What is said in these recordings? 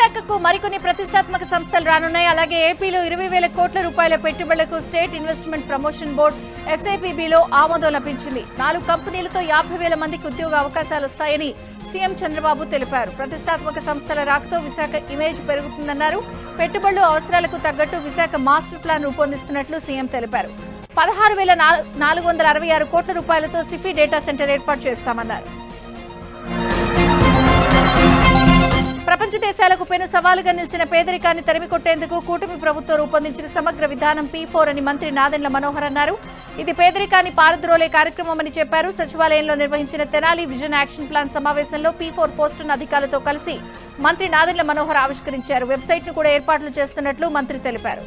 విశాఖకు మరికొన్ని ప్రతిష్టాత్మక సంస్థలు రానున్నాయి. అలాగే ఏపీలో 20,000 కోట్ల రూపాయల పెట్టుబడులకు స్టేట్ ఇన్వెస్ట్మెంట్ ప్రమోషన్ బోర్డు SAPBలో ఆమోదం లభించింది. 4 కంపెనీలతో 50,000 మందికి ఉద్యోగ అవకాశాలు వస్తాయని సీఎం చంద్రబాబు తెలిపారు. ప్రతిష్టాత్మక సంస్థల రాకతో విశాఖ ఇమేజ్ పెరుగుతుందన్నారు. పెట్టుబడుల అవసరాలకు తగ్గట్టు విశాఖ మాస్టర్ ప్లాన్ రూపొందిస్తున్నట్లు సీఎం తెలిపారు. 16,466 కోట్ల రూపాయలతో సిఫీ డేటా సెంటర్ ఏర్పాటు చేస్తామన్నారు. ప్రపంచ దేశాలకు పెను సవాలుగా నిలిచిన పేదరికాన్ని తరిమికొట్టేందుకు కూటమి ప్రభుత్వం రూపొందించిన సమగ్ర విధానం P4 అని మంత్రి నాదెండ్ల మనోహర్ అన్నారు. ఇది పేదరికాన్ని పారద్రోలే కార్యక్రమమని చెప్పారు. సచివాలయంలో నిర్వహించిన తెనాలి విజన్ యాక్షన్ ప్లాన్ సమావేశంలో P4 పోస్టున్న అధికారులతో కలిసి మంత్రి నాదెండ్ల మనోహర్ ఆవిష్కరించారు. వెబ్సైట్ ను కూడా ఏర్పాట్లు చేస్తున్నట్లు మంత్రి తెలిపారు.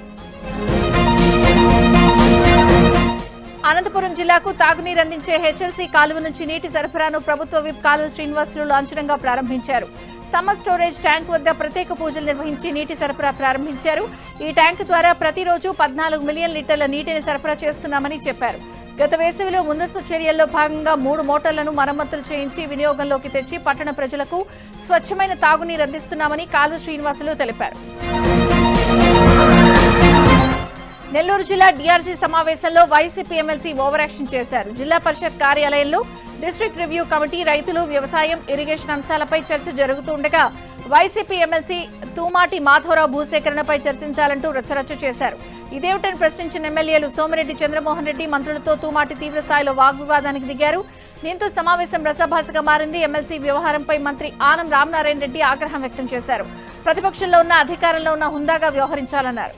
అనంతపురం జిల్లాకు తాగునీరు అందించే HLC కాలువ నుంచి నీటి సరఫరాను ప్రభుత్వ విప్ కాలువ శ్రీనివాసులు లాంఛనంగా ప్రారంభించారు. సమ్మర్ స్టోరేజ్ ట్యాంక్ వద్ద ప్రత్యేక పూజలు నిర్వహించి నీటి సరఫరా ప్రారంభించారు. ఈ ట్యాంక్ ద్వారా ప్రతిరోజు 14 మిలియన్ లీటర్ల నీటిని సరఫరా చేస్తున్నామని చెప్పారు. గత వేసవిలో ముందస్తు చర్యల్లో భాగంగా 3 మోటార్లను మరమ్మతులు చేయించి వినియోగంలోకి తెచ్చి పట్టణ ప్రజలకు స్వచ్ఛమైన తాగునీరు అందిస్తున్నామని కాలువ శ్రీనివాసులు తెలిపారు. నెల్లూరు జిల్లా DRC సమావేశంలో వైసీపీ ఎమ్మెల్సీ ఓవర్ యాక్షన్ చేశారు. జిల్లా పరిషత్ కార్యాలయంలో డిస్ట్రిక్ట్ రివ్యూ కమిటీ రైతులు, వ్యవసాయం, ఇరిగేషన్ అంశాలపై చర్చ జరుగుతుండగా వైసీపీ ఎమ్మెల్సీ తూమాటి మాధవరావు భూసేకరణపై చర్చించాలంటూ రచ్చరచ్చ చేశారు. ఇదేమిటని ప్రశ్నించిన ఎమ్మెల్యేలు సోమిరెడ్డి, చంద్రమోహన్ రెడ్డి, మంత్రులతో తూమాటి తీవ్రస్థాయిలో వాగ్వివాదానికి దిగారు. దీంతో సమావేశం రసాభాసగా మారింది. ఎమ్మెల్సీ వ్యవహారంపై మంత్రి ఆనం రామనారాయణ రెడ్డి ఆగ్రహం వ్యక్తం చేశారు. ప్రతిపక్షంలో ఉన్న, అధికారంలో ఉన్న హుందాగా వ్యవహరించాలన్నారు.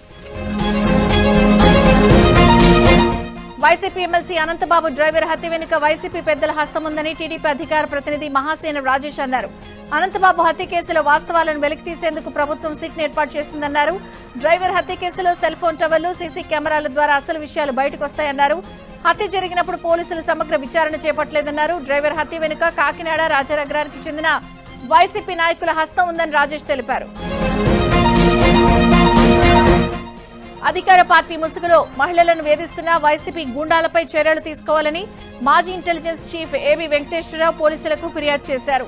వైసీపీ ఎమ్మెల్సీ అనంతబాబు డ్రైవర్ హత్య వెనుక వైసీపీ పెద్దల హస్తం ఉందని టీడీపీ అధికార ప్రతినిధి మహాసేన రాజేష్ అన్నారు. అనంతబాబు హత్య కేసులో వాస్తవాలను వెలికితీసేందుకు ప్రభుత్వం సిట్ ఏర్పాటు చేసిందన్నారు. డ్రైవర్ హత్య కేసులో సెల్ ఫోన్ టవర్లు, సీసీ కెమెరాల ద్వారా అసలు విషయాలు బయటకు వస్తాయన్నారు. హత్య జరిగినప్పుడు పోలీసులు సమగ్ర విచారణ చేపట్టలేదన్నారు. డ్రైవర్ హత్య వెనుక కాకినాడ, రాజానగరానికి చెందిన వైసీపీ నాయకుల హస్తం ఉందని రాజేష్ తెలిపారు. అధికార పార్టీ ముసుగులో మహిళలను వేధిస్తున్న వైసీపీ గూండాలపై చర్యలు తీసుకోవాలని మాజీ ఇంటెలిజెన్స్ చీఫ్ ఏబీ వెంకటేశ్వరరావు పోలీసులకు ఫిర్యాదు చేశారు.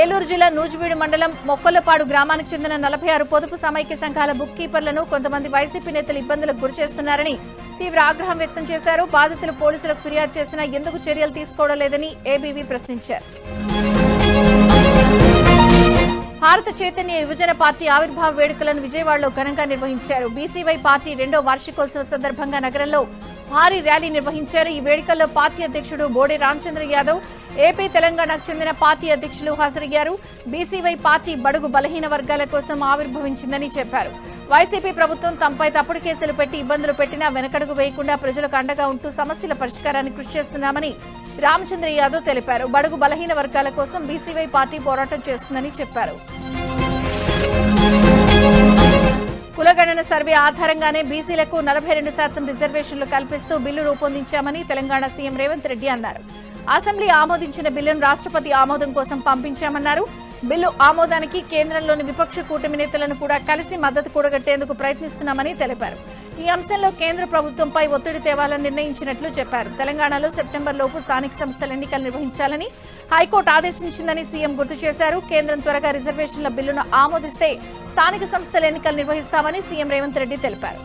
ఏలూరు జిల్లా నూజివీడు మండలం మొక్కలపాడు గ్రామానికి చెందిన 46 పొదుపు సమైక్య సంఘాల బుక్ కీపర్లను కొంతమంది వైసీపీ నేతలు ఇబ్బందులకు గురిచేస్తున్నారని తీవ్ర ఆగ్రహం వ్యక్తం చేశారు. బాధితులు పోలీసులకు ఫిర్యాదు చేసినా ఎందుకు చర్యలు తీసుకోవడం లేదని ఏబీవీ ప్రశ్నించారు. భారత చైతన్య యువజన పార్టీ ఆవిర్భావ వేడుకలను విజయవాడలో ఘనంగా నిర్వహించారు. బీసీవై పార్టీ 2వ వార్షికోత్సవ సందర్భంగా నగరంలో భారీ ర్యాలీ నిర్వహించారు. ఈ వేడుకల్లో పార్టీ అధ్యక్షుడు బోడే రామచంద్ర యాదవ్, ఏపీ, తెలంగాణకు చెందిన పార్టీ అధ్యక్షులు హాజరయ్యారు. బీసీవై పార్టీ బడుగు బలహీన వర్గాల కోసం ఆవిర్భవించిందని చెప్పారు. వైసీపీ ప్రభుత్వం తమపై తప్పుడు కేసులు పెట్టి ఇబ్బందులు పెట్టినా వెనకడుగు వేయకుండా ప్రజలకు అండగా ఉంటూ సమస్యల పరిష్కారానికి కృషి చేస్తున్నామని రామచంద్ర యాదవ్ తెలిపారు. బడుగు బలహీన వర్గాల కోసం బీసీవై పార్టీ పోరాటం చేస్తుందని చెప్పారు. కులగణన సర్వే ఆధారంగానే బీసీలకు 42% రిజర్వేషన్లు కల్పిస్తూ బిల్లు రూపొందించామని తెలంగాణ సీఎం రేవంత్ రెడ్డి అన్నారు. అసెంబ్లీ ఆమోదించిన బిల్లును రాష్ట్రపతి ఆమోదం కోసం పంపించామన్నారు. బిల్లు ఆమోదానికి కేంద్రంలోని విపక్ష కూటమి నేతలను కూడా కలిసి మద్దతు కూడగట్టేందుకు ప్రయత్నిస్తున్నామని తెలిపారు. ఈ అంశంలో కేంద్ర ప్రభుత్వంపై ఒత్తిడి తేవాలని నిర్ణయించినట్లు చెప్పారు. తెలంగాణలో సెప్టెంబర్లోపు స్థానిక సంస్థల ఎన్నికలు నిర్వహించాలని హైకోర్టు ఆదేశించిందని సీఎం గుర్తు చేశారు. కేంద్రం త్వరగా రిజర్వేషన్ల బిల్లును ఆమోదిస్తే స్థానిక సంస్థల ఎన్నికలు నిర్వహిస్తామని సీఎం రేవంత్ రెడ్డి తెలిపారు.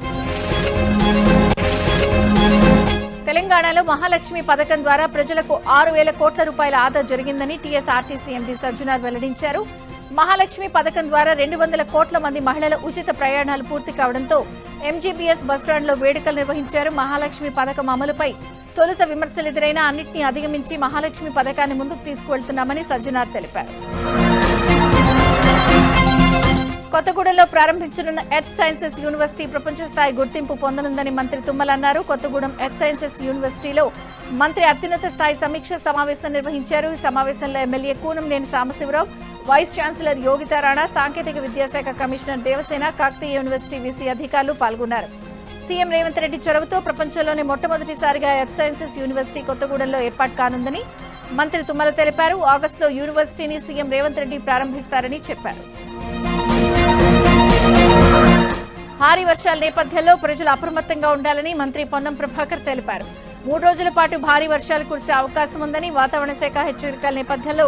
తెలంగాణలో మహాలక్ష్మి పథకం ద్వారా ప్రజలకు 6,000 కోట్ల రూపాయల ఆదా జరిగిందని టీఎస్ఆర్టీసీ ఎండీ సజ్జనార్ వెల్లడించారు. మహాలక్ష్మి పథకం ద్వారా 200 కోట్ల మంది మహిళల ఉచిత ప్రయాణాలు పూర్తి కావడంతో ఎంజీబీఎస్ బస్టాండ్లో వేడుకలు నిర్వహించారు. మహాలక్ష్మి పథకం అమలుపై తొలుత విమర్శలు ఎదురైనా అన్నింటినీ అధిగమించి మహాలక్ష్మి పథకాన్ని ముందుకు తీసుకువెళ్తున్నామని సజ్జనార్ తెలిపారు. కొత్తగూడెంలో ప్రారంభించనున్న ఎర్త్ సైన్సెస్ యూనివర్సిటీ ప్రపంచ స్థాయి గుర్తింపు పొందనుందని మంత్రి తుమ్మల అన్నారు. కొత్తగూడెం ఎర్త్ సైన్సెస్ యూనివర్సిటీలో మంత్రి అత్యున్నత స్థాయి సమీక్ష సమావేశం నిర్వహించారు. ఈ సమావేశంలో MLA Koonanneni Sambasivarao, vice chancellor Yogita Rana, సాంకేతిక విద్యాశాఖ commissioner Devasena, Kakatiya university VC అధికారులు పాల్గొన్నారు. సీఎం రేవంత్ రెడ్డి చొరవతో ప్రపంచంలోనే మొట్టమొదటిసారిగా ఎర్త్ సైన్సెస్ యూనివర్సిటీ కొత్తగూడెంలో ఏర్పాటు కానుందని మంత్రి తుమ్మల తెలిపారు. ఆగస్టులో యూనివర్సిటీని సీఎం రేవంత్ రెడ్డి ప్రారంభిస్తారని చెప్పారు. భారీ వర్షాల నేపథ్యంలో ప్రజలు అప్రమత్తంగా ఉండాలని మంత్రి పొన్నం ప్రభాకర్ తెలిపారు. 3 రోజుల పాటు భారీ వర్షాలు కురిసే అవకాశం ఉందని వాతావరణ శాఖ హెచ్చరికల నేపథ్యంలో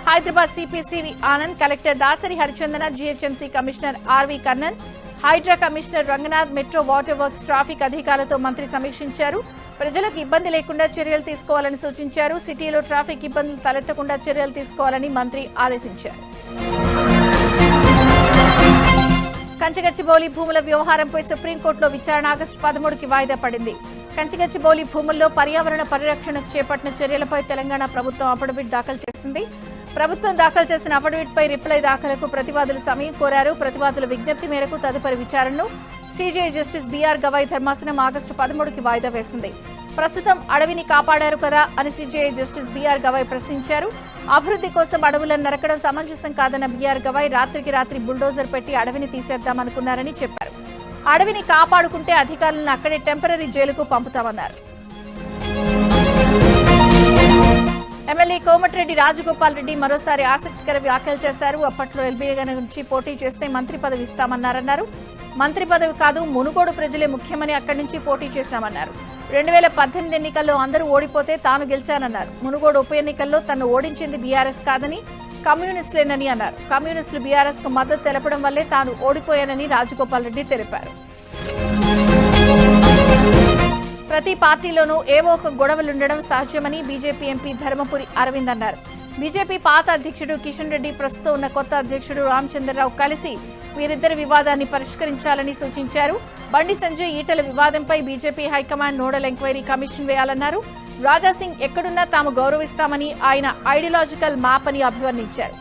Hyderabad CP CV Anand, collector Dasari Harichandana, GHMC commissioner RV Karnan, Hydraa commissioner Ranganath, metro water works traffic అధికారులతో మంత్రి సమీక్షించారు. ప్రజలకు ఇబ్బంది లేకుండా చర్యలు తీసుకోవాలని సూచించారు. సిటీలో ట్రాఫిక్ ఇబ్బందులు తలెత్తకుండా చర్యలు తీసుకోవాలని మంత్రి ఆదేశించారు. కంచిగచ్చిబౌలి భూముల వ్యవహారంపై సుప్రీంకోర్టులో విచారణ ఆగస్టు 13కి వాయిదా పడింది. కంచిగచ్చిబౌలి భూముల్లో పర్యావరణ పరిరక్షణకు చేపట్టిన చర్యలపై తెలంగాణ ప్రభుత్వం అఫిడవిట్ దాఖలు చేసింది. ప్రభుత్వం దాఖలు చేసిన అఫిడవిట్ పై రిప్లై దాఖలకు ప్రతివాదులు సమయం కోరారు. ప్రతివాదుల విజ్ఞప్తి మేరకు తదుపరి విచారణను సీజేఐ జస్టిస్ బీఆర్ గవాయ్ ధర్మాసనం ఆగస్టు 13కి వాయిదా వేసింది. ప్రస్తుతం అడవిని కాపాడారు కదా అని సీజేఐ జస్టిస్ బీఆర్ గవాయ్ ప్రశ్నించారు. అభివృద్ధి కోసం అడవులను నరకడం సమంజసం కాదన్న బీఆర్ గవాయ్ రాత్రికి రాత్రి బుల్డోజర్ పెట్టి అడవిని తీసేద్దామనుకున్నారని చెప్పారు. అడవిని కాపాడుకుంటే అధికారులను అక్కడే టెంపరరీ జైలుకు పంపుతామన్నారు. ఎమ్మెల్యే కోమటిరెడ్డి రాజగోపాల్ రెడ్డి మరోసారి ఆసక్తికర వ్యాఖ్యలు చేశారు. అప్పట్లో ఎల్బీగా నుంచి పోటీ చేస్తే మంత్రి పదవి ఇస్తామన్నారన్నారు. మంత్రి పదవి కాదు, మునుగోడు ప్రజలే ముఖ్యమని అక్కడి నుంచి పోటీ చేశామన్నారు. 2018 ఎన్నికల్లో అందరూ ఓడిపోతే తాను గెలిచానన్నారు. మునుగోడు ఉప ఎన్నికల్లో తను ఓడించింది బీఆర్ఎస్ కాదని కమ్యూనిస్టులేనని అన్నారు. కమ్యూనిస్టులు బీఆర్ఎస్ కు మద్దతు తెలపడం వల్లే తాను ఓడిపోయానని రాజగోపాల్ రెడ్డి తెలిపారు. ప్రతి పార్టీలోనూ ఏవో ఒక గొడవలుండడం సహజమని బీజేపీ ఎంపీ ధర్మపురి అరవింద్ అన్నారు. బీజేపీ పాత అధ్యక్షుడు కిషన్ రెడ్డి, ప్రస్తుతం ఉన్న కొత్త అధ్యక్షుడు రామచంద్రరావు కలిసి వీరిద్దరి వివాదాన్ని పరిష్కరించాలని సూచించారు. బండి సంజయ్, ఈటెల వివాదంపై BJP high command nodal enquiry commission వేయాలన్నారు. రాజాసింగ్ ఎక్కడున్నా తాము గౌరవిస్తామని ఆయన ఐడియాలజికల్ మ్యాప్ అని అభివర్ణించారు.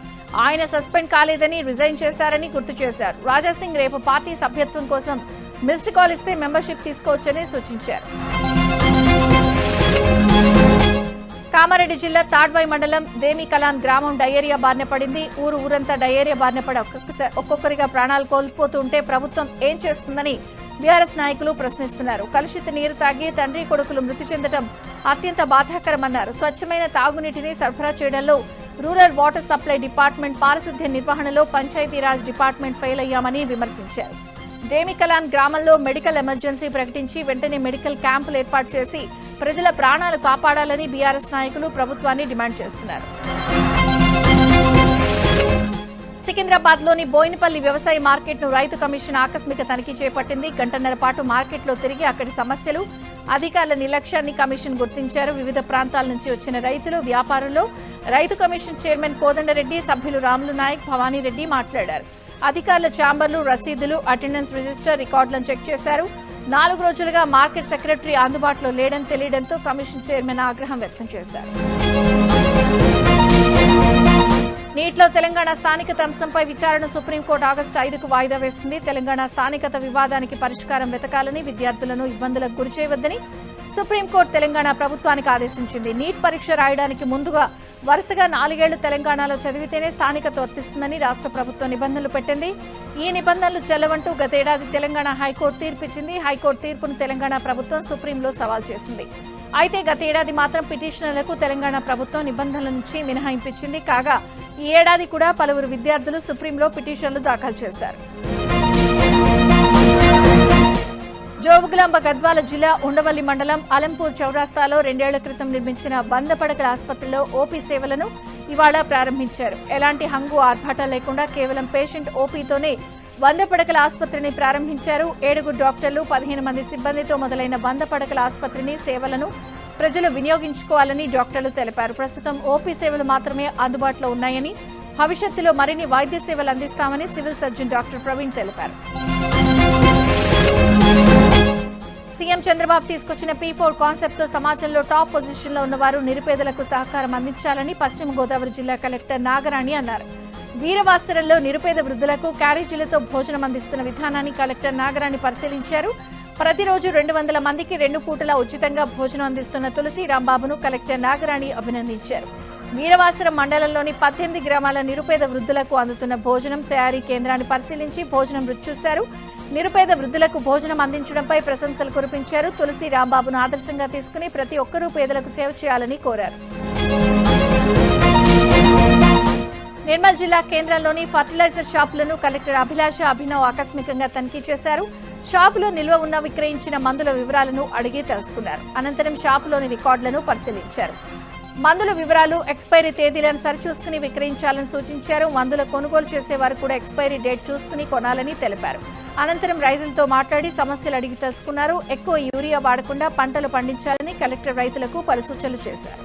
ఆయన సస్పెండ్ కాలేదని, రిజైన్ చేశారని గుర్తు చేశారు. రాజాసింగ్ రేపు పార్టీ సభ్యత్వం కోసం మిస్డ్ కాల్ ఇస్తే మెంబర్షిప్ తీసుకోవచ్చని సూచించారు. కామారెడ్డి జిల్లా తాడ్వాయి మండలం దేమికలాన్ గ్రామం డయేరియా బారిన పడింది. ఊరంతా డయేరియా బారిన పడి ఒక్కొక్కరిగా ప్రాణాలు కోల్పోతుంటే ప్రభుత్వం ఏం చేస్తుందని బీఆర్ఎస్ నాయకులు ప్రశ్నిస్తున్నారు. కలుషిత నీరు తాగి తండ్రి కొడుకులు మృతి చెందడం అత్యంత బాధాకరమన్నారు. స్వచ్ఛమైన తాగునీటిని సరఫరా చేయడంలో రూరల్ వాటర్ సప్లై డిపార్ట్మెంట్, పారిశుద్ధ్య నిర్వహణలో పంచాయతీరాజ్ డిపార్ట్మెంట్ ఫెయిల్ అయ్యామని విమర్శించారు. దేమికలాన్ గ్రామంలో మెడికల్ ఎమర్జెన్సీ ప్రకటించి వెంటనే మెడికల్ క్యాంపులు ఏర్పాటు చేసి ప్రజల ప్రాణాలు కాపాడాలని బీఆర్ఎస్ నాయకులు ప్రభుత్వాన్ని డిమాండ్ చేస్తున్నారు. సికింద్రాబాద్ లోని బోయినపల్లి వ్యవసాయ మార్కెట్ ను రైతు కమిషన్ ఆకస్మిక తనిఖీ చేపట్టింది. గంటన్నర పాటు మార్కెట్లో తిరిగి అక్కడి సమస్యలు, అధికారుల నిర్లక్ష్యాన్ని కమిషన్ గుర్తించారు. వివిధ ప్రాంతాల నుంచి వచ్చిన రైతులు, వ్యాపారులు రైతు కమిషన్ చైర్మన్ కోదండరెడ్డి, సభ్యులు రాములు నాయక్, భవానీరెడ్డి మాట్లాడారు. అధికారుల ఛాంబర్లు, రసీదులు, అటెండెన్స్ రిజిస్టర్, రికార్డులను చెక్ చేశారు. 4 రోజులుగా మార్కెట్ సెక్రటరీ అందుబాటులో లేడని తెలియడంతో కమిషన్ చైర్మన్ ఆగ్రహం వ్యక్తం చేశారు. నీటిలో తెలంగాణ స్థానికత అంశంపై విచారణ సుప్రీంకోర్టు ఆగస్టు 5కు వాయిదా వేసింది. తెలంగాణ స్థానికత వివాదానికి పరిష్కారం వెతకాలని, విద్యార్థులను ఇబ్బందులకు గురిచేయవద్దని సుప్రీంకోర్టు తెలంగాణ ప్రభుత్వానికి ఆదేశించింది. నీట్ పరీక్ష రాయడానికి ముందుగా వరుసగా 4 ఏళ్లు తెలంగాణలో చదివితేనే స్థానికత వర్తిస్తుందని రాష్ట్ర ప్రభుత్వం నిబంధనలు పెట్టింది. ఈ నిబంధనలు చెల్లవంటూ గతేడాది తెలంగాణ హైకోర్టు తీర్పిచ్చింది. హైకోర్టు తీర్పును తెలంగాణ ప్రభుత్వం సుప్రీంలో సవాల్ చేసింది. అయితే గతేడాది మాత్రం పిటిషనర్లకు తెలంగాణ ప్రభుత్వం నిబంధనల నుంచి మినహాయింపించింది. కాగా ఈ ఏడాది కూడా పలువురు విద్యార్థులు సుప్రీంలో పిటిషన్లు దాఖలు చేశారు. జోగులాంబ గద్వాల జిల్లా ఉండవల్లి మండలం అలంపూర్ చౌరాస్తాలో 2 ఏళ్ల క్రితం నిర్మించిన 100 పడకల ఆసుపత్రిలో ఓపీ సేవలను ఇవాళ ప్రారంభించారు. ఎలాంటి హంగు ఆర్భాటాలు లేకుండా కేవలం పేషెంట్ ఓపీతోనే 100 పడకల ఆసుపత్రిని ప్రారంభించారు. 7 డాక్టర్లు, 15 మంది సిబ్బందితో మొదలైన 100 పడకల ఆసుపత్రిని సేవలను ప్రజలు వినియోగించుకోవాలని డాక్టర్లు తెలిపారు. ప్రస్తుతం ఓపీ సేవలు మాత్రమే అందుబాటులో ఉన్నాయని, భవిష్యత్తులో మరిన్ని వైద్య సేవలు అందిస్తామని సివిల్ సర్జన్ డాక్టర్ ప్రవీణ్ తెలిపారు. సీఎం చంద్రబాబు తీసుకొచ్చిన P4 కాన్సెప్ట్ తో సమాజంలో టాప్ పొజిషన్ లో ఉన్నవారు నిరుపేదలకు సహకారం అందించాలని పశ్చిమ గోదావరి జిల్లా కలెక్టర్ నాగరాణి అన్నారు. వీరవాసరంలో నిరుపేద వృద్ధులకు క్యారేజీలతో భోజనం అందిస్తున్న విధానాన్ని కలెక్టర్ నాగరాణి పరిశీలించారు. ప్రతిరోజు 200 మందికి 2 పూటలా ఉచితంగా భోజనం అందిస్తున్న తులసి రాంబాబును కలెక్టర్ నాగరాణి అభినందించారు. వీరవాసరం మండలంలోని 18 గ్రామాల నిరుపేద వృద్ధులకు అందుతున్న భోజనం తయారీ కేంద్రాన్ని పరిశీలించి భోజనం రుచి చూశారు. నిరుపేద వృద్ధులకు భోజనం అందించడంపై ప్రశంసలు కురిపించారు. తులసి రాంబాబును ఆదర్శంగా తీసుకుని ప్రతి ఒక్కరూ పేదలకు సేవ చేయాలని కోరారు. నిర్మల్ జిల్లా కేంద్రంలోని ఫర్టిలైజర్ షాపులను కలెక్టర్ అభిలాష అభినవ్ ఆకస్మికంగా తనిఖీ చేశారు. షాపులో నిల్వ ఉన్న విక్రయించిన మందుల వివరాలను అడిగి తెలుసుకున్నారు. అనంతరం షాపులోని రికార్డులను పరిశీలించారు. మందుల వివరాలు, ఎక్స్పైరీ తేదీలను సరిచూసుకుని విక్రయించాలని సూచించారు. మందుల కొనుగోలు చేసేవారు కూడా ఎక్స్పైరీ డేట్ చూసుకుని కొనాలని తెలిపారు. అనంతరం రైతులతో మాట్లాడి సమస్యలు అడిగి తెలుసుకున్నారు. ఎక్కువ యూరియా వాడకుండా పంటలు పండించాలని కలెక్టర్ రైతులకు పలు సూచనలు చేశారు.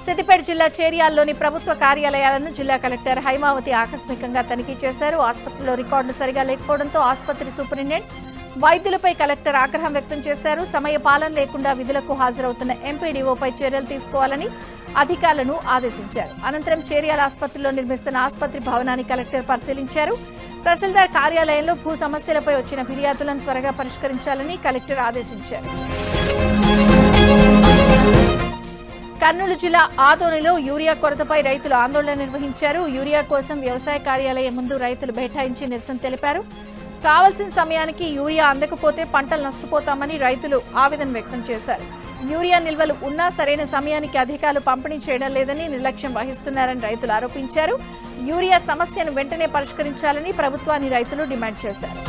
సిద్దిపేట జిల్లా చేర్యాలలోని ప్రభుత్వ కార్యాలయాలను జిల్లా కలెక్టర్ హైమావతి ఆకస్మికంగా తనిఖీ చేశారు. ఆసుపత్రిలో రికార్డులు సరిగా లేకపోవడంతో ఆసుపత్రి సూపరింటెండెంట్ వైద్యులపై కలెక్టర్ ఆగ్రహం వ్యక్తం చేశారు. సమయ పాలన లేకుండా విధులకు హాజరవుతున్న ఎంపీడీఓపై చర్యలు తీసుకోవాలని అధికారులను ఆదేశించారు. అనంతరం చేర్యాల ఆసుపత్రిలో నిర్మిస్తున్న ఆసుపత్రి భవనాన్ని కలెక్టర్ పరిశీలించారు. తహసీల్దార్ కార్యాలయంలో భూ సమస్యలపై వచ్చిన ఫిర్యాదులను త్వరగా పరిష్కరించాలని కలెక్టర్ ఆదేశించారు. కర్నూలు జిల్లా ఆదోనిలో యూరియా కొరతపై రైతులు ఆందోళన నిర్వహించారు. యూరియా కోసం వ్యవసాయ కార్యాలయం ముందు రైతులు బైఠాయించి నిరసన తెలిపారు. కావాల్సిన సమయానికి యూరియా అందకపోతే పంటలు నష్టపోతామని రైతులు ఆవేదన వ్యక్తం చేశారు. యూరియా నిల్వలు ఉన్నా సరైన సమయానికి అధికారులు పంపిణీ చేయడం లేదని నిర్లక్ష్యం వహిస్తున్నారని రైతులు ఆరోపించారు. యూరియా సమస్యను వెంటనే పరిష్కరించాలని ప్రభుత్వాన్ని రైతులు డిమాండ్ చేశారు.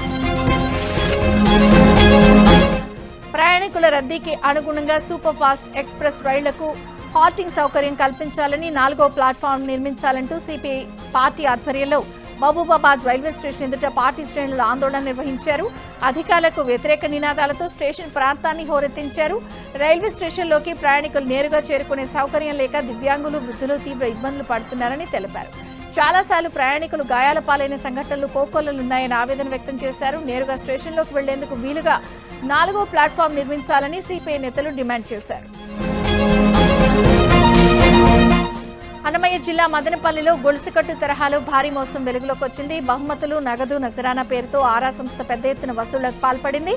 ప్రయాణికుల రద్దీకి అనుగుణంగా సూపర్ ఫాస్ట్ ఎక్స్ప్రెస్ రైళ్లకు హాల్టింగ్ సౌకర్యం కల్పించాలని 4వ ప్లాట్ఫామ్ నిర్మించాలంటూ సిపిఐ పార్టీ ఆధ్వర్యంలో మహబూబాబాద్ రైల్వే స్టేషన్ ఎదుట పార్టీ శ్రేణులు ఆందోళన నిర్వహించారు. అధికారులకు వ్యతిరేక నినాదాలతో స్టేషన్ ప్రాంతాన్ని హోరెత్తించారు. రైల్వే స్టేషన్లోకి ప్రయాణికులు నేరుగా చేరుకునే సౌకర్యం లేక దివ్యాంగులు, వృద్ధులు తీవ్ర ఇబ్బందులు పడుతున్నారని తెలిపారు. చాలాసార్లు ప్రయాణికులు గాయాల పాలైన సంఘటనలు కోకొల్లలున్నాయని ఆవేదన వ్యక్తం చేశారు. నేరుగా స్టేషన్లోకి వెళ్లేందుకు వీలుగా 4వ ప్లాట్ఫామ్ నిర్మించాలని సిపిఐ నేతలు డిమాండ్ చేశారు. అన్నమయ్య జిల్లా మదనపల్లిలో గొలుసుకట్టు తరహాలో భారీ మోసం వెలుగులోకి వచ్చింది. బహుమతులు, నగదు, నజరానా పేరుతో ఆరా సంస్థ పెద్ద ఎత్తున వసూళ్లకు పాల్పడింది.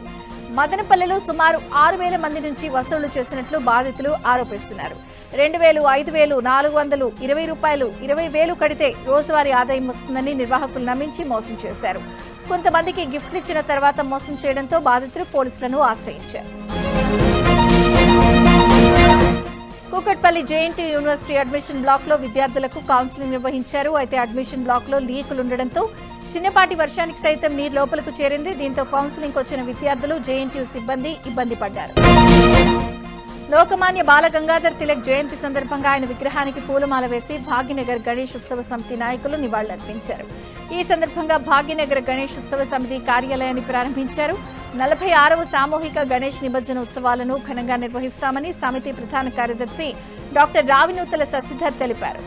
మదనపల్లిలో సుమారు 6,000 మంది నుంచి వసూళ్లు చేసినట్లు బాధితులు ఆరోపిస్తున్నారు. 2,000, 5,000, 400, 20 రూపాయలు, 20,000 కడితే రోజువారీ ఆదాయం వస్తుందని నిర్వాహకులు నమ్మించి మోసం చేశారు. కొంతమందికి గిఫ్ట్లు ఇచ్చిన తర్వాత మోసం చేయడంతో బాధితులు పోలీసులను ఆశ్రయించారు. Kukatpally JNT university admission block లో విద్యార్థులకు కౌన్సిలింగ్ నిర్వహించారు. అయితే అడ్మిషన్ బ్లాక్ లో లీకులుండడంతో చిన్నపాటి వర్షానికి సైతం నీరు లోపలకు చేరింది. దీంతో కౌన్సిలింగ్ వచ్చిన విద్యార్థులు, జేఎన్టీ సిబ్బంది ఇబ్బంది పడ్డారు. లోకమాన్య బాలగంగాధర్ తిలక్ జయంతి సందర్భంగా ఆయన విగ్రహానికి పూలమాల వేసి భాగ్యనగర్ గణేష్ ఉత్సవ సమితి నాయకులు నివాళులర్పించారు. ఈ సందర్భంగా భాగ్యనగర్ గణేష్ ఉత్సవ సమితి కార్యాలయాన్ని ప్రారంభించారు. 46వ సామూహిక గణేష్ నిమజ్జన ఉత్సవాలను ఘనంగా నిర్వహిస్తామని సమితి ప్రధాన కార్యదర్శి డాక్టర్ రావినూతల శశిధర్ తెలిపారు.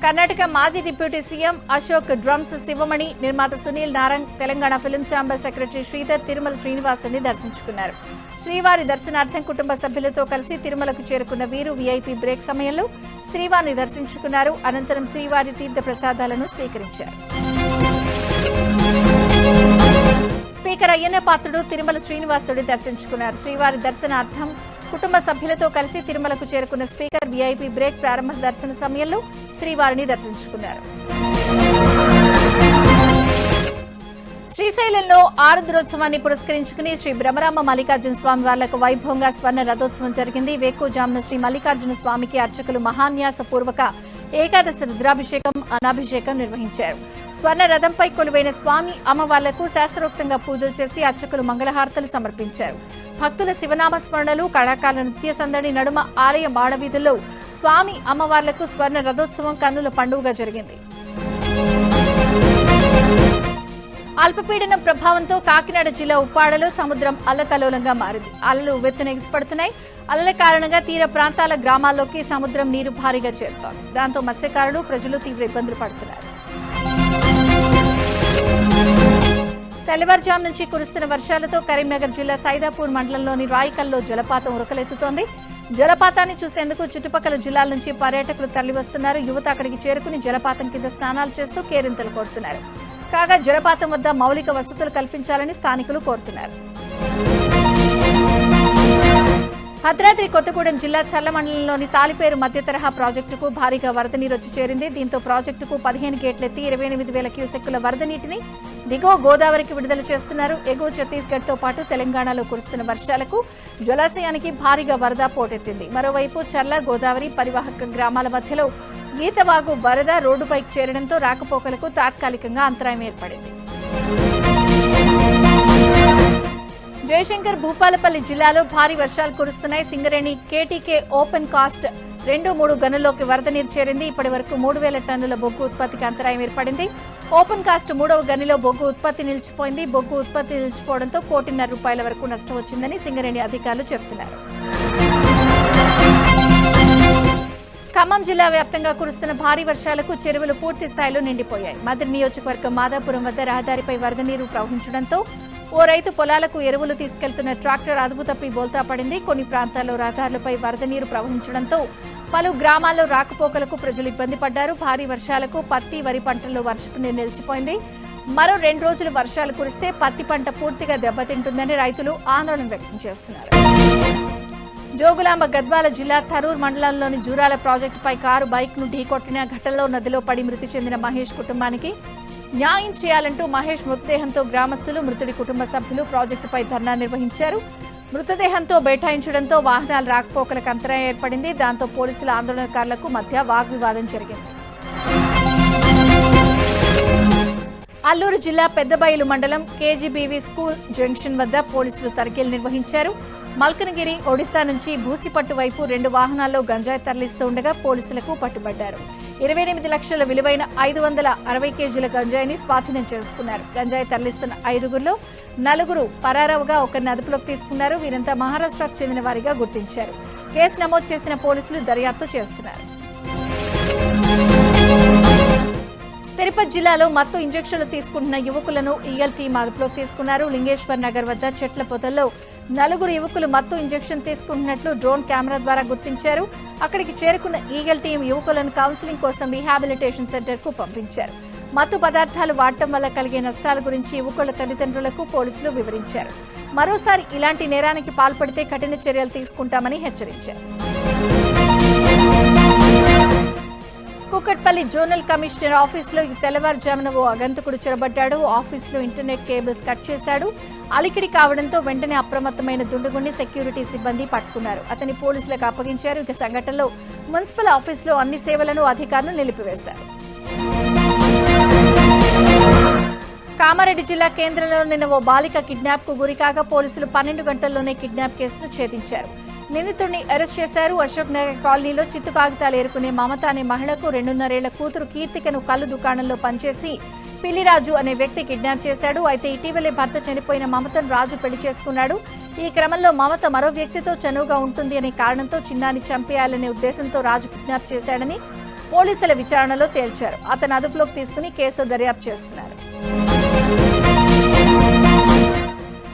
కర్ణాటక మాజీ deputy CM Ashok drums Sivamani, నిర్మాత Sunil Narang, Telangana film chamber secretary Sridhar Tirumala శ్రీనివాసుని దర్శించుకున్నారు. శ్రీవారి దర్శనార్థం కుటుంబ సభ్యులతో కలిసి తిరుమలకు చేరుకున్న వీరు వీఐపీ బ్రేక్ సమయంలో శ్రీవారిని దర్శించుకున్నారు. అనంతరం శ్రీవారి తీర్థ ప్రసాదాలను స్వీకరించారు. స్పీకర్ అయ్యన్న పాత్రుడు తిరుమల శ్రీనివాసుడిని దర్శించుకున్నారు. శ్రీవారి దర్శనార్థం కుటుంబ సభ్యులతో కలిసి తిరుమలకు చేరుకున్న స్పీకర్ వీఐపీ బ్రేక్ ప్రారంభ దర్శన సమయంలో శ్రీవారిని దర్శించుకున్నారు. శ్రీశైలంలో ఆరుద్రోత్సవాన్ని పురస్కరించుకుని శ్రీ బ్రహ్మరామ మల్లికార్జున స్వామి వార్లకు వైభవంగా స్వర్ణ రథోత్సవం జరిగింది. వేకువజామున శ్రీ మల్లికార్జున స్వామికి అర్చకులు మహాన్యాస పూర్వక ఏకాదశి రుద్రాభిషేకం, అనాభిషేకం నిర్వహించారు. స్వర్ణ రథంపై కొలువైన స్వామి అమ్మవార్లకు శాస్త్రోక్తంగా పూజలు చేసి అర్చకులు మంగళహారతలు సమర్పించారు. భక్తుల శివనామ స్మరణలు, కళాకారుల నృత్య సందడి నడుమ ఆలయ మాడవీధుల్లో స్వామి అమ్మవార్లకు స్వర్ణ రథోత్సవం కన్నుల పండుగగా జరిగింది. అల్పపీడనం ప్రభావంతో కాకినాడ జిల్లా ఉప్పాడలో సముద్రం అల్లకల్లోలంగా మారింది. అలలు ఉవ్వెత్తున ఎగిసిపడుతున్నాయి. అలల కారణంగా తీర ప్రాంతాల గ్రామాల్లోకి సముద్రం నీరు భారీగా చేరుతోంది. దాంతో మత్స్యకారులు, ప్రజలు తీవ్ర ఇబ్బందులు పడుతున్నారు. తెల్లవారుజాము నుంచి కురుస్తున్న వర్షాలతో కరీంనగర్ జిల్లా సైదాపూర్ మండలంలోని రాయికల్లో జలపాతం ఉరకలెత్తుతోంది. జలపాతాన్ని చూసేందుకు చుట్టుపక్కల జిల్లాల నుంచి పర్యాటకులు తరలివస్తున్నారు. యువత అక్కడికి చేరుకుని జలపాతం కింద స్నానాలు చేస్తూ కేరింతలు కొడుతున్నారు. కాగా జలపాతం వద్ద మౌలిక వసతులు కల్పించాలని స్థానికులు కోరుతున్నారు. భద్రాద్రి కొత్తగూడెం జిల్లా చర్ల మండలంలోని తాలిపేరు మధ్య తరహా ప్రాజెక్టుకు భారీగా వరద నీరు వచ్చి చేరింది. దీంతో ప్రాజెక్టుకు 15 గేట్లెత్తి 28,000 క్యూసెక్కుల వరద నీటిని దిగువ గోదావరికి విడుదల చేస్తున్నారు. ఎగువ ఛత్తీస్గఢ్ తో పాటు తెలంగాణలో కురుస్తున్న వర్షాలకు జలాశయానికి భారీగా వరద పోటెత్తింది. మరోవైపు చర్ల, గోదావరి పరివాహక గ్రామాల మధ్యలో గీతవాగు వరద రోడ్డుపైకి చేరడంతో రాకపోకలకు తాత్కాలికంగా అంతరాయం ఏర్పడింది. జయశంకర్ భూపాలపల్లి జిల్లాలో భారీ వర్షాలు కురుస్తున్నాయి. సింగరేణి కేటీకే ఓపెన్ కాస్ట్ 2-3 గనుల్లోకి వరద నీరు చేరింది. ఇప్పటి వరకు 3,000 టన్నుల బొగ్గు ఉత్పత్తికి అంతరాయం ఏర్పడింది. ఓపెన్ కాస్ట్ 3వ గనిలో బొగ్గు ఉత్పత్తి నిలిచిపోయింది. బొగ్గు ఉత్పత్తి నిలిచిపోవడంతో ₹1,50,00,000 వరకు నష్టం వచ్చిందని సింగరేణి అధికారులు చెబుతున్నారు. ఖమ్మం జిల్లా వ్యాప్తంగా కురుస్తున్న భారీ వర్షాలకు చెరువులు పూర్తి స్థాయిలో నిండిపోయాయి. మదిరి నియోజకవర్గం మాదాపురం వద్ద రహదారిపై వరద నీరు ప్రవహించడంతో ఓ రైతు పొలాలకు ఎరువులు తీసుకెళ్తున్న ట్రాక్టర్ అదుపు తప్పి బోల్తా పడింది. కొన్ని ప్రాంతాల్లో రహదారులపై వరద నీరు ప్రవహించడంతో పలు గ్రామాల్లో రాకపోకలకు ప్రజలు ఇబ్బంది పడ్డారు. భారీ వర్షాలకు పత్తి, వరి పంటల్లో వర్షపు నీరు నిలిచిపోయింది. మరో 2 రోజులు వర్షాలు కురిస్తే పత్తి పంట పూర్తిగా దెబ్బతింటుందని రైతులు ఆందోళన వ్యక్తం చేస్తున్నారు. జోగులాంబ గద్వాల జిల్లా థరూర్ మండలంలోని జూరాల ప్రాజెక్టుపై కారు బైక్ను ఢీకొట్టిన ఘటనలో నదిలో పడి మృతి చెందిన మహేష్ కుటుంబానికి న్యాయం చేయాలంటూ మహేష్ మృతదేహంతో గ్రామస్తులు, మృతుడి కుటుంబ సభ్యులు ప్రాజెక్టుపై ధర్నా నిర్వహించారు. మృతదేహంతో బైఠాయించడంతో వాహనాల రాకపోకలకు అంతరాయం ఏర్పడింది. దాంతో పోలీసుల ఆందోళనకారులకు మధ్య వాగ్వివాదం జరిగింది. అల్లూరు జిల్లా పెద్దబయలు మండలం కేజీబీవీ స్కూల్ జంక్షన్ వద్ద పోలీసులు తనిఖీలు నిర్వహించారు. మల్కనగిరి, ఒడిశా నుంచి బూసిపట్టు వైపు 2 వాహనాల్లో గంజాయి తరలిస్తూ ఉండగా పోలీసులకు పట్టుబడ్డారు. 28 లక్షల విలువైన 560 కేజీల గంజాయిని స్వాధీనం చేసుకున్నారు. గంజాయి తరలిస్తున్న 5గురిలో 4 పరారవుగా ఒకరిని అదుపులోకి తీసుకున్నారు. వీరంతా మహారాష్ట్రకు చెందిన వారిగా గుర్తించారు. కేసు నమోదు చేసిన పోలీసులు దర్యాప్తు చేస్తున్నారు. తిరుపతి జిల్లాలో మత్తు ఇంజెక్షన్లు తీసుకుంటున్న యువకులను ఈగల్ టీం అదుపులోకి తీసుకున్నారు. లింగేశ్వర్ నగర్ వద్ద చెట్ల పొదల్లో 4 యువకులు మత్తు ఇంజెక్షన్ తీసుకుంటున్నట్లు డ్రోన్ కెమెరా ద్వారా గుర్తించారు. అక్కడికి చేరుకున్న ఈగల్ టీం యువకులను కౌన్సిలింగ్ కోసం రీహాబిలిటేషన్ సెంటర్కు పంపించారు. మత్తు పదార్థాలు వాడటం వల్ల కలిగే నష్టాల గురించి యువకుల తల్లిదండ్రులకు పోలీసులు వివరించారు. మరోసారి ఇలాంటి నేరానికి పాల్పడితే కఠిన చర్యలు తీసుకుంటామని హెచ్చరించారు. కూకట్పల్లి జోనల్ కమిషనర్ ఆఫీసులో ఈ తెల్లవారుజామున ఓ అగంతకుడు చొరబడ్డాడు. ఆఫీసులో ఇంటర్నెట్ కేబుల్స్ కట్ చేశాడు. అలికిడి కావడంతో వెంటనే అప్రమత్తమైన దుండగుణ్ణి సెక్యూరిటీ సిబ్బంది పట్టుకున్నారు. అతని పోలీసులకు అప్పగించారు. ఇక సంఘటనలో మున్సిపల్ ఆఫీసులో అన్ని సేవలను అధికారులు నిలిపివేశారు. కామారెడ్డి జిల్లా కేంద్రంలో నిన్న ఓ బాలిక కిడ్నాప్ కు గురికాగా పోలీసులు 12 గంటల్లోనే కిడ్నాప్ కేసును ఛేదించారు. నిందితుడిని అరెస్ట్ చేశారు. అశోక్ నగర్ కాలనీలో చిత్తు కాగితాలు ఏరుకునే మమత అనే మహిళకు 2.5 ఏళ్ల కూతురు కీర్తికను కళ్ళు దుకాణంలో పనిచేసి పిల్లిరాజు అనే వ్యక్తి కిడ్నాప్ చేశాడు. అయితే ఇటీవలే భర్త చనిపోయిన మమతను రాజు పెళ్లి చేసుకున్నాడు. ఈ క్రమంలో మమత మరో వ్యక్తితో చనువుగా ఉంటుంది అనే కారణంతో చిన్నాన్ని చంపేయాలనే ఉద్దేశంతో రాజు కిడ్నాప్ చేశాడని పోలీసుల విచారణలో తేల్చారు. అతను అదుపులోకి తీసుకుని కేసు దర్యాప్తు చేస్తున్నారు.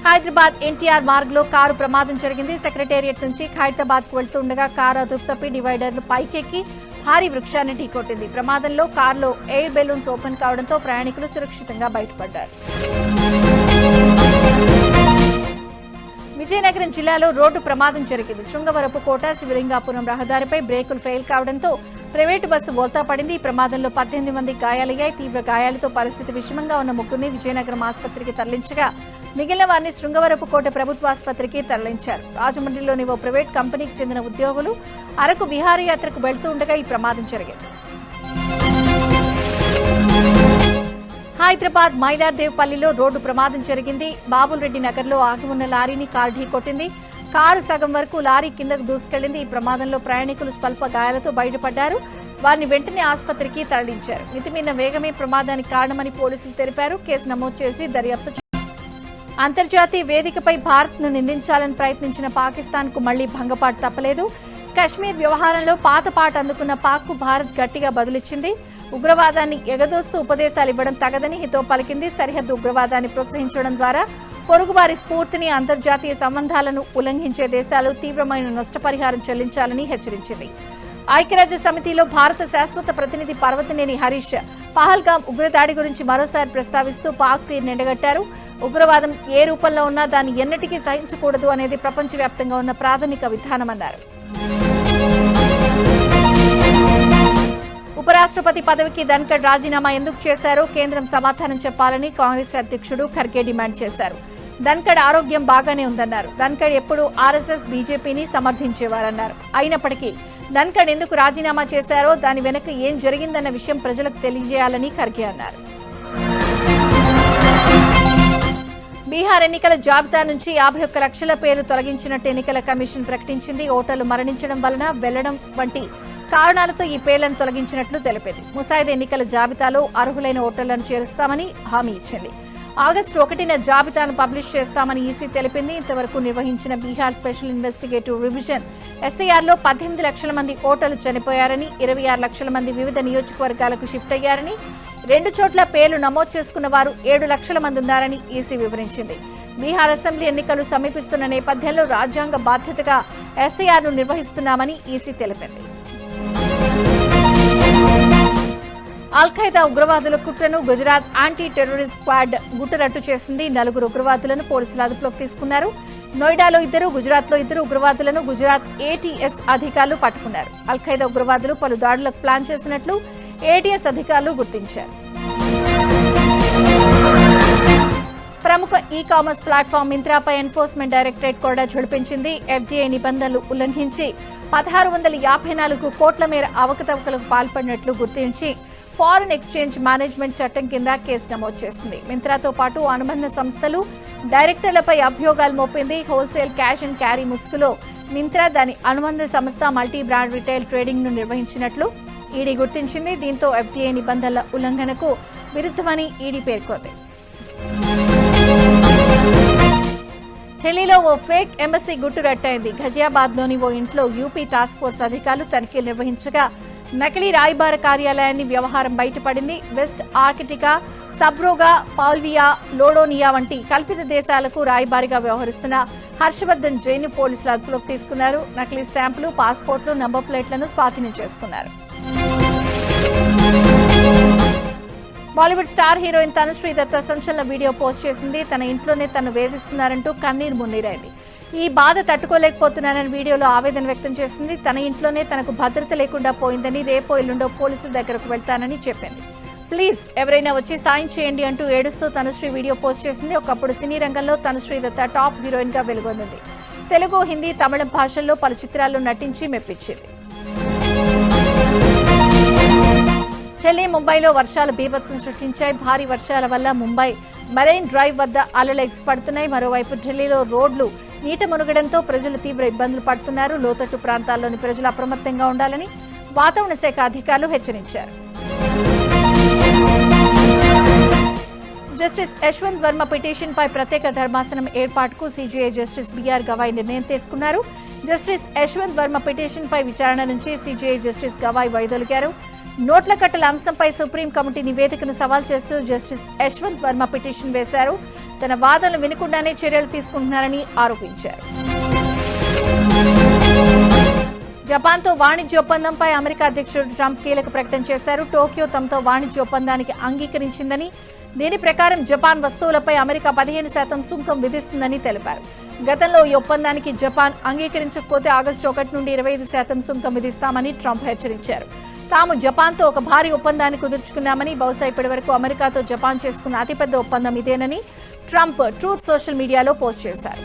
హైదరాబాద్ ఎన్టీఆర్ మార్గ్లో కారు ప్రమాదం జరిగింది. సెక్రటేరియట్ నుంచి ఖైరతాబాద్ కు వెళ్తుండగా కారు అదుపు తప్పి డివైడర్ను పైకెక్కి భారీ వృక్షాన్ని ఢీకొట్టింది. ప్రమాదంలో కారులో ఎయిర్ బెలూన్స్ ఓపెన్ కావడంతో ప్రయాణికులు సురక్షితంగా బయటపడ్డారు. విజయనగరం జిల్లాలో రోడ్డు ప్రమాదం జరిగింది. శృంగవరపు కోట శివలింగాపురం రహదారిపై బ్రేకులు ఫెయిల్ కావడంతో ప్రైవేటు బస్సు బోల్తా పడింది. ఈ ప్రమాదంలో 18 మంది గాయాలయ్యాయి. తీవ్ర గాయాలతో పరిస్థితి విషమంగా ఉన్న ముగ్గురిని విజయనగరం ఆసుపత్రికి తరలించగా మిగిలిన వారిని శృంగవరపు కోట ప్రభుత్వ ఆసుపత్రికి తరలించారు. రాజమండ్రిలోని ఓ ప్రైవేట్ కంపెనీకి చెందిన ఉద్యోగులు అరకు విహారయాత్రకు వెళ్తూ ఉండగా ఈ ప్రమాదం జరిగింది. హైదరాబాద్ మైలార్దేవ్పల్లిలో రోడ్డు ప్రమాదం జరిగింది. బాబుల్రెడ్డి నగర్లో ఆగి ఉన్న లారీని కారు ఢీకొట్టింది. కారు సగం వరకు లారీ కిందకు దూసుకెళ్లింది. ఈ ప్రమాదంలో ప్రయాణికులు స్వల్ప గాయాలతో బయటపడ్డారు. వారిని వెంటనే ఆసుపత్రికి తరలించారు. మితిమీరిన వేగమే ప్రమాదానికి కారణమని పోలీసులు తెలిపారు. కేసు నమోదు చేసి దర్యాప్తు. అంతర్జాతీయ వేదికపై భారత్ను నిందించాలని ప్రయత్నించిన పాకిస్తాన్కు మళ్లీ భంగపాటు తప్పలేదు. కశ్మీర్ వ్యవహారంలో పాత పాట అందుకున్న పాక్కు భారత్ గట్టిగా బదులిచ్చింది. ఉగ్రవాదాన్ని ఎగదోస్తూ ఉపదేశాలు ఇవ్వడం తగదని హితో పలికింది. సరిహద్దు ఉగ్రవాదాన్ని ప్రోత్సహించడం ద్వారా పొరుగువారి స్ఫూర్తిని, అంతర్జాతీయ సంబంధాలను ఉల్లంఘించే దేశాలు తీవ్రమైన నష్టపరిహారం చెల్లించాలని హెచ్చరించింది. ఐక్యరాజ్య సమితిలో భారత శాశ్వత ప్రతినిధి పర్వతనేని హరీష్ పహల్గాం ఉగ్రదాడి గురించి మరోసారి ప్రస్తావిస్తూ పాక్ తీరును ఎండగట్టారు. ఉగ్రవాదం ఏ రూపంలో ఉన్నా దాన్ని ఎన్నటికీ సహించకూడదు అనేది ప్రపంచవ్యాప్తంగా ఉన్న ప్రాథమిక విధానమన్నారు. ఉపరాష్ట్రపతి పదవికి ధన్కడ్ రాజీనామా ఎందుకు చేశారో కేంద్రం సమాధానం చెప్పాలని కాంగ్రెస్ అధ్యక్షుడు ఖర్గే డిమాండ్ చేశారు. ధన్కడ్ ఆరోగ్యం బాగానే ఉందన్నారు. ధన్కడ్ ఎప్పుడూ ఆర్ఎస్ఎస్, బీజేపీని సమర్థించేవారన్నారు. అయినప్పటికీ ధన్కడ్ ఎందుకు రాజీనామా చేశారో, దాని వెనుక ఏం జరిగిందన్న విషయం ప్రజలకు తెలియజేయాలని ఖర్గే అన్నారు. బీహార్ ఎన్నికల జాబితా నుంచి 51 లక్షల పేర్లు తొలగించినట్టు ఎన్నికల కమిషన్ ప్రకటించింది. ఓటర్లు మరణించడం వలన వెళ్లడం వంటి కారణాలతో ఈ పేర్లను తొలగించినట్లు తెలిపింది. ముసాయిదా ఎన్నికల జాబితాలో అర్హులైన ఓటర్లను చేరుస్తామని హామీ ఇచ్చింది. ఆగస్టు 1న జాబితాను పబ్లిష్ చేస్తామని ఈసీ తెలిపింది. ఇంతవరకు నిర్వహించిన బీహార్ స్పెషల్ ఇన్వెస్టిగేటివ్ రివిజన్ ఎస్ఐఆర్లో 18 లక్షల మంది ఓటర్లు చనిపోయారని, 26 లక్షల మంది వివిధ నియోజకవర్గాలకు షిఫ్ట్ అయ్యారని, 2 చోట్ల పేర్లు నమోదు చేసుకున్న వారు 7 లక్షల మంది ఉన్నారని ఈసీ వివరించింది. బీహార్ అసెంబ్లీ ఎన్నికలు సమీపిస్తున్న నేపథ్యంలో రాజ్యాంగ బాధ్యతగా ఎస్ఐఆర్ను నిర్వహిస్తున్నామని ఈసీ తెలిపింది. అల్-ఖైదా ఉగ్రవాదుల కుట్రను గుజరాత్ యాంటీ టెర్రరిస్ట్ స్క్వాడ్ గుట్టురట్టు చేసింది. 4 ఉగ్రవాదులను పోలీసులు అదుపులోకి తీసుకున్నారు. నోయిడాలో 2, గుజరాత్లో 2 ఉగ్రవాదులను గుజరాత్ ఏటీఎస్ అధికారులు పట్టుకున్నారు. అల్-ఖైదా ఉగ్రవాదులు పలు దాడులకు ప్లాన్ చేసినట్లు ఏటీఎస్ అధికారులు గుర్తించారు. ప్రముఖ ఈ కామర్స్ ప్లాట్ఫామ్ మింత్రాపై ఎన్ఫోర్స్మెంట్ డైరెక్టరేట్ కూడా ఝుళిపించింది. ఎఫ్డీఐ నిబంధనలు ఉల్లంఘించి 1654 కోట్ల మేర అవకతవకలకు పాల్పడినట్లు గుర్తించి ఫారెన్ ఎక్స్చేంజ్ మేనేజ్మెంట్ చట్టం కింద కేసు నమోదు చేసింది. మింత్రాతో పాటు అనుబంధ సంస్థలు, డైరెక్టర్లపై అభియోగాలు మోపింది. హోల్సేల్ క్యాష్ అండ్ క్యారీ ముసుగులో మింత్రా దాని అనుబంధ సంస్థ మల్టీ బ్రాండ్ రిటైల్ ట్రేడింగ్ ను నిర్వహించినట్లు ఈడీ గుర్తించింది. దీంతో ఎఫ్డీఐ నిబంధనల ఉల్లంఘనకు విరుద్ధమని ఈడీ పేర్కొంది. ఢిల్లీలో ఓ ఫేక్ ఎంబసీ గుట్టురట్టయింది. ఘజియాబాద్లోని ఓ ఇంట్లో యూపీ టాస్క్ ఫోర్స్ అధికారులు తనిఖీలు నిర్వహించగా నకిలీ రాయబార కార్యాలయాన్ని వ్యవహారం బయటపడింది. వెస్ట్ ఆర్కిటికా, సబ్రోగా, పాల్వియా, లోడోనియా వంటి కల్పిత దేశాలకు రాయబారిగా వ్యవహరిస్తున్న హర్షవర్ధన్ జైన్ పోలీసులు అదుపులోకి తీసుకున్నారు. నకిలీ స్టాంపులు, పాస్పోర్ట్లు, నంబర్ ప్లేట్లను స్వాధీనం చేసుకున్నారు. బాలీవుడ్ స్టార్ హీరోయిన్ తనుశ్రీ దత్త సంచలన వీడియో పోస్ట్ చేసింది. తన ఇంట్లోనే తను వేధిస్తున్నారంటూ కన్నీరు మున్నీరైంది. ఈ బాధ తట్టుకోలేకపోతున్నానని వీడియోలో ఆవేదన వ్యక్తం చేసింది. తన ఇంట్లోనే తనకు భద్రత లేకుండా పోయిందని, రేపో ఎల్లుండో పోలీసుల దగ్గరకు వెళ్తానని చెప్పింది. ప్లీజ్ ఎవరైనా వచ్చి సాయం చేయండి అంటూ ఏడుస్తూ తనుశ్రీ వీడియో పోస్ట్ చేసింది. ఒకప్పుడు సినీ రంగంలో తనుశ్రీ దత్త టాప్ హీరోయిన్ గా వెలుగొందింది. తెలుగు, హిందీ, తమిళం భాషల్లో పలు చిత్రాల్లో నటించి మెప్పించింది. ఢిల్లీ, ముంబైలో వర్షాలు బీభత్సం సృష్టించాయి. భారీ వర్షాల వల్ల ముంబై మరైన్ డ్రైవ్ వద్ద అలలు ఎగిసిపడుతున్నాయి. మరోవైపు ఢిల్లీలో రోడ్లు నీట మునగడంతో ప్రజలు తీవ్ర ఇబ్బందులు పడుతున్నారు. లోతట్టు ప్రాంతాల్లోని ప్రజలు అప్రమత్తంగా ఉండాలని వాతావరణ శాఖ అధికారులు హెచ్చరించారు. జస్టిస్ యశ్వంత్ వర్మ పిటిషన్పై ప్రత్యేక ధర్మాసనం ఏర్పాటుకు సీజీఐ జస్టిస్ బీఆర్ గవాయ్ నిర్ణయం తీసుకున్నారు. జస్టిస్ యశ్వంత్ వర్మ పిటిషన్పై విచారణ నుంచి సీజీఐ జస్టిస్ గవాయ్ వైదొలిగారు. నోట్ల కట్టల అంశంపై సుప్రీం కమిటీ నివేదికను సవాల్ చేస్తూ జస్టిస్ యశ్వంత్ వర్మ పిటిషన్ వేశారు. తన వాదనలు వినకుండానే చర్యలు తీసుకుంటున్నారని ఆరోపించారు. జపాన్తో వాణిజ్య ఒప్పందంపై అమెరికా అధ్యక్షుడు ట్రంప్ కీలక ప్రకటన చేశారు. టోక్యో తమతో వాణిజ్య ఒప్పందానికి అంగీకరించిందని, దీని ప్రకారం జపాన్ వస్తువులపై అమెరికా 15% సుంకం విధిస్తుందని తెలిపారు. గతంలో ఈ ఒప్పందానికి జపాన్ అంగీకరించకపోతే ఆగస్టు 1 నుండి 25% సుంకం విధిస్తామని ట్రంప్ హెచ్చరించారు. తాము జపాన్తో ఒక భారీ ఒప్పందాన్ని కుదుర్చుకున్నామని, బహుశా ఇప్పటి వరకు అమెరికాతో జపాన్ చేసుకున్న అతిపెద్ద ఒప్పందం ఇదేనని ట్రంప్ ట్రూత్ సోషల్ మీడియాలో పోస్ట్ చేశారు.